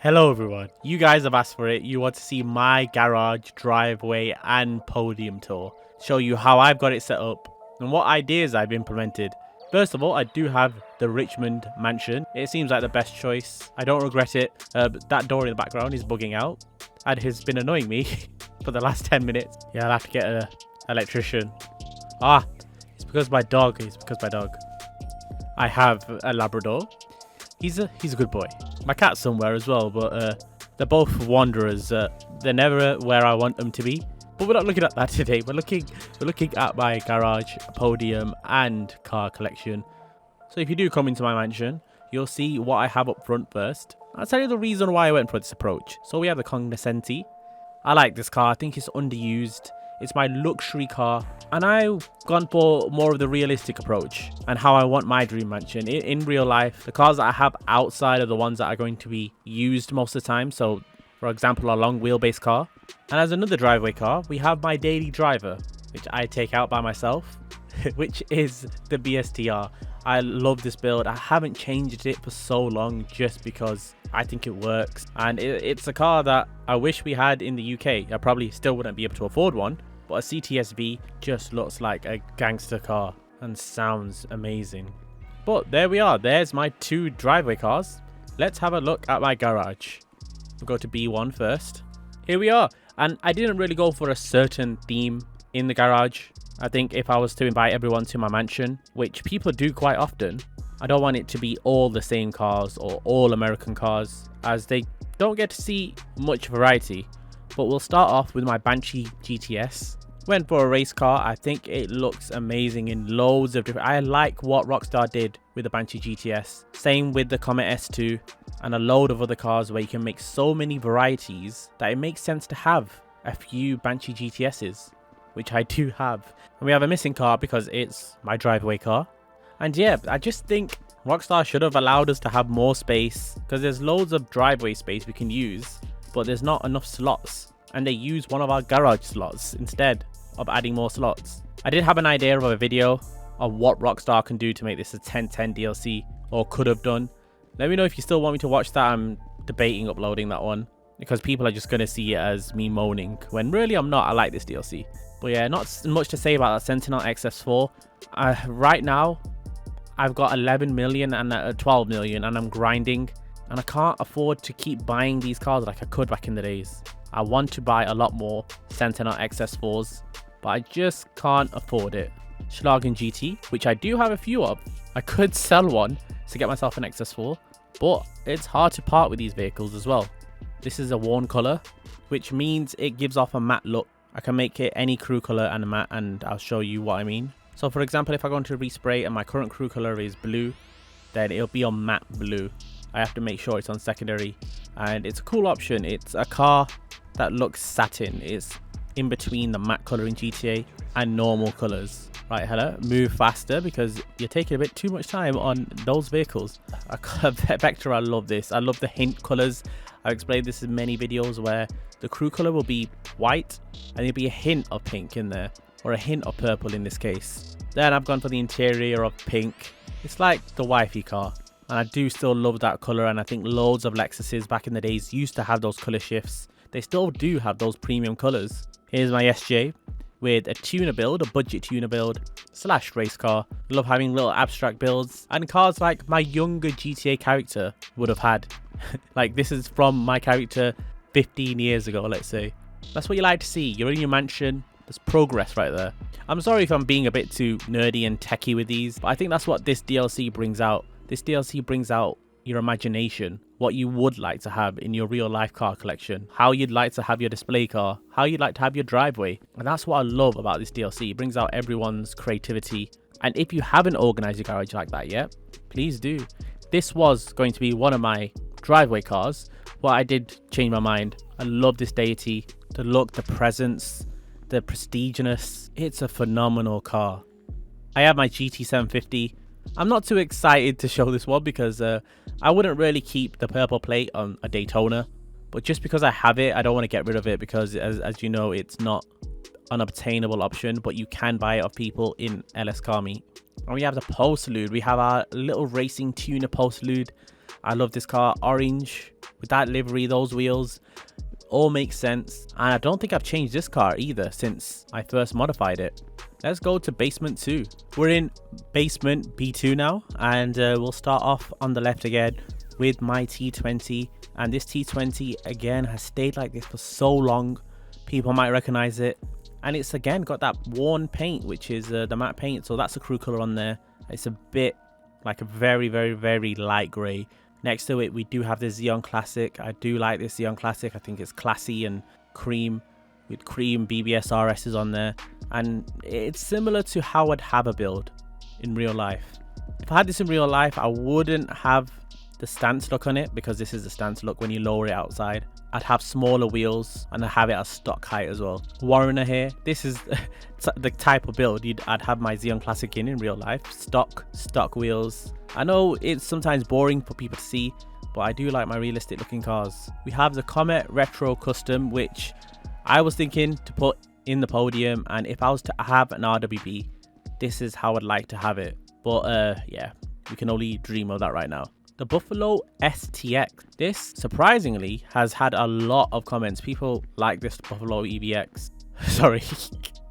Hello everyone, you guys have asked for it. You want to see my garage, driveway and podium tour. Show you how I've got it set up and what ideas I've implemented. First of all, I do have the Richmond mansion. It seems like the best choice. I don't regret it. But that door in the background is bugging out and has been annoying me for the last 10 minutes. Yeah, I'll have to get an electrician. It's because my dog. I have a Labrador. He's a good boy. My cat's somewhere as well, but they're both wanderers. They're never where I want them to be. But we're not looking at that today. We're looking at my garage, podium, and car collection. So if you do come into my mansion, you'll see what I have up front first. I'll tell you the reason why I went for this approach. So we have the Cognoscenti. I like this car. I think it's underused. It's my luxury car, and I've gone for more of the realistic approach and how I want my dream mansion in real life. The cars that I have outside are the ones that are going to be used most of the time. So for example, a long wheelbase car. And as another driveway car, we have my daily driver, which I take out by myself, which is the BSTR. I love this build. I haven't changed it for so long just because I think it works. And it's a car that I wish we had in the UK. I probably still wouldn't be able to afford one, but a CTSV just looks like a gangster car and sounds amazing. But there we are. There's my two driveway cars. Let's have a look at my garage. We'll go to B1 first. Here we are. And I didn't really go for a certain theme in the garage. I think if I was to invite everyone to my mansion, which people do quite often, I don't want it to be all the same cars or all American cars, as they don't get to see much variety. But we'll start off with my Banshee GTS. Went for a race car. I think it looks amazing in loads of different... I like what Rockstar did with the Banshee GTS. Same with the Comet S2 and a load of other cars where you can make so many varieties that it makes sense to have a few Banshee GTSs, which I do have. And we have a missing car because it's my driveway car. And yeah, I just think Rockstar should have allowed us to have more space, because there's loads of driveway space we can use, but there's not enough slots. And they use one of our garage slots instead of adding more slots. I did have an idea of a video of what Rockstar can do to make this a 10/10 DLC, or could have done. Let me know if you still want me to watch that. I'm debating uploading that one, because people are just going to see it as me moaning, when really I'm not. I like this DLC. But yeah, not much to say about that Sentinel XS4. Right now, I've got 11 million and 12 million, and I'm grinding. And I can't afford to keep buying these cars like I could back in the days. I want to buy a lot more Sentinel XS4s, but I just can't afford it. Schlagen GT, which I do have a few of. I could sell one to get myself an XS4, but it's hard to part with these vehicles as well. This is a worn color, which means it gives off a matte look. I can make it any crew color and a matte, and I'll show you what I mean. So for example, if I go into respray and my current crew color is blue, then it'll be on matte blue. I have to make sure it's on secondary, and it's a cool option. It's a car that looks satin. It's in between the matte color in GTA and normal colors. Right, hello, move faster because you're taking a bit too much time on those vehicles. Vector, I love this. I love the hint colors. I've explained this in many videos where the crew color will be white and there'll be a hint of pink in there, or a hint of purple in this case. Then I've gone for the interior of pink. It's like the wifey car, and I do still love that color, and I think loads of Lexuses back in the days used to have those color shifts. They still do have those premium colors. Here's my SJ with a tuner build, a budget tuner build / race car. Love having little abstract builds and cars like my younger GTA character would have had. Like, this is from my character 15 years ago, let's say. That's what you like to see. You're in your mansion. There's progress right there. I'm sorry if I'm being a bit too nerdy and techie with these, but I think that's what this DLC brings out. This DLC brings out your imagination, what you would like to have in your real life car collection, how you'd like to have your display car, how you'd like to have your driveway. And that's what I love about this DLC. It brings out everyone's creativity. And if you haven't organized your garage like that yet, please do. This was going to be one of my driveway cars, but I did change my mind. I love this deity, the look, the presence, the prestiginess. It's a phenomenal car. I have my GT750. I'm not too excited to show this one because I wouldn't really keep the purple plate on a Daytona, but just because I have it, I don't want to get rid of it, because as you know, it's not an obtainable option, but you can buy it off people in LS Car Meet. And we have the Postlude. We have our little racing tuner Postlude. I love this car. Orange, with that livery, those wheels, all makes sense. And I don't think I've changed this car either since I first modified it. Let's go to basement 2. We're in basement B2 now, and we'll start off on the left again with my T20. And this T20 again has stayed like this for so long, people might recognize it. And it's again got that worn paint, which is the matte paint, so that's the crew color on there. It's a bit like a very light gray. Next to it we do have the Xeon Classic. I do like this Xeon Classic. I think it's classy and cream, with cream BBS RSs on there, and it's similar to how I'd have a build in real life. If I had this in real life, I wouldn't have the stance look on it, because this is the stance look when you lower it outside. I'd have smaller wheels and I'd have it as stock height as well. Warrener here, this is the type of build I'd have my Xeon Classic in real life. Stock wheels. I know it's sometimes boring for people to see, but I do like my realistic looking cars. We have the Comet Retro Custom, which I was thinking to put in the Podium, and if I was to have an RWB, this is how I'd like to have it. But yeah, we can only dream of that right now. The Buffalo STX. This surprisingly has had a lot of comments. People like this Buffalo EBX. Sorry,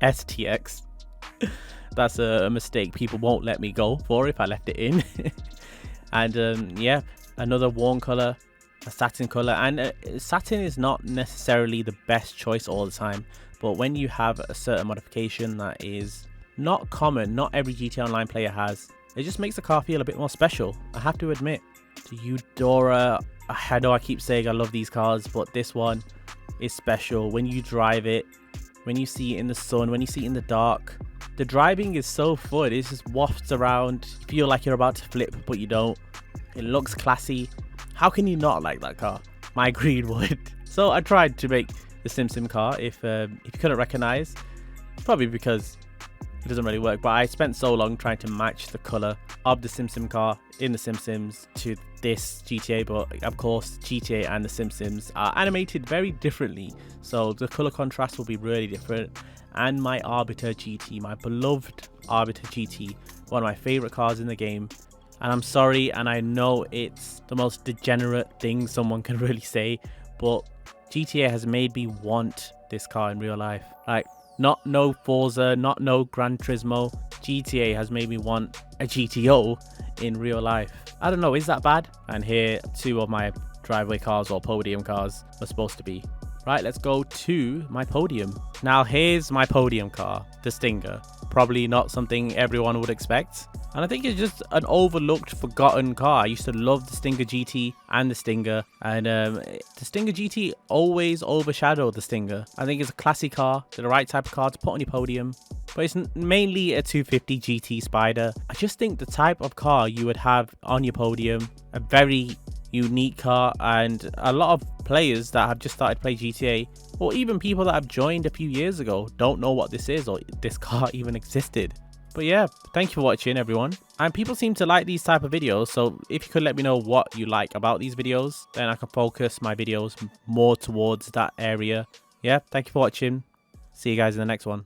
STX. That's a mistake people won't let me go for if I left it in. And yeah, another worn color, a satin color. And satin is not necessarily the best choice all the time, but when you have a certain modification that is not common, not every GT Online player has, it just makes the car feel a bit more special, I have to admit. The Eudora, I know I keep saying I love these cars, but this one is special. When you drive it, when you see it in the sun, when you see it in the dark, the driving is so fun. It just wafts around, you feel like you're about to flip, but you don't. It looks classy. How can you not like that car? My greed would. So I tried to make the SimSim car. If you couldn't recognize, probably because it doesn't really work, but I spent so long trying to match the color of the SimSim car in the SimSims to this GTA, but of course GTA and the SimSims are animated very differently, so the color contrast will be really different. And my Arbiter GT, my beloved Arbiter GT, one of my favorite cars in the game, and I'm sorry, and I know it's the most degenerate thing someone can really say, but GTA has made me want this car in real life. Like, not no Forza, not no Gran Turismo. GTA has made me want a GTO in real life. I don't know, is that bad? And here, 2 of my driveway cars, or Podium cars, were supposed to be. Right, let's go to my Podium. Now here's my Podium car, the Stinger. Probably not something everyone would expect. And I think it's just an overlooked, forgotten car. I used to love the Stinger GT and the Stinger. And the Stinger GT always overshadowed the Stinger. I think it's a classy car, the right type of car to put on your Podium. But it's mainly a 250 GT Spider. I just think the type of car you would have on your Podium, a very unique car, and a lot of players that have just started playing GTA, or even people that have joined a few years ago, don't know what this is or this car even existed. But yeah, thank you for watching, everyone. And people seem to like these type of videos, so if you could let me know what you like about these videos, then I can focus my videos more towards that area. Yeah, thank you for watching. See you guys in the next one.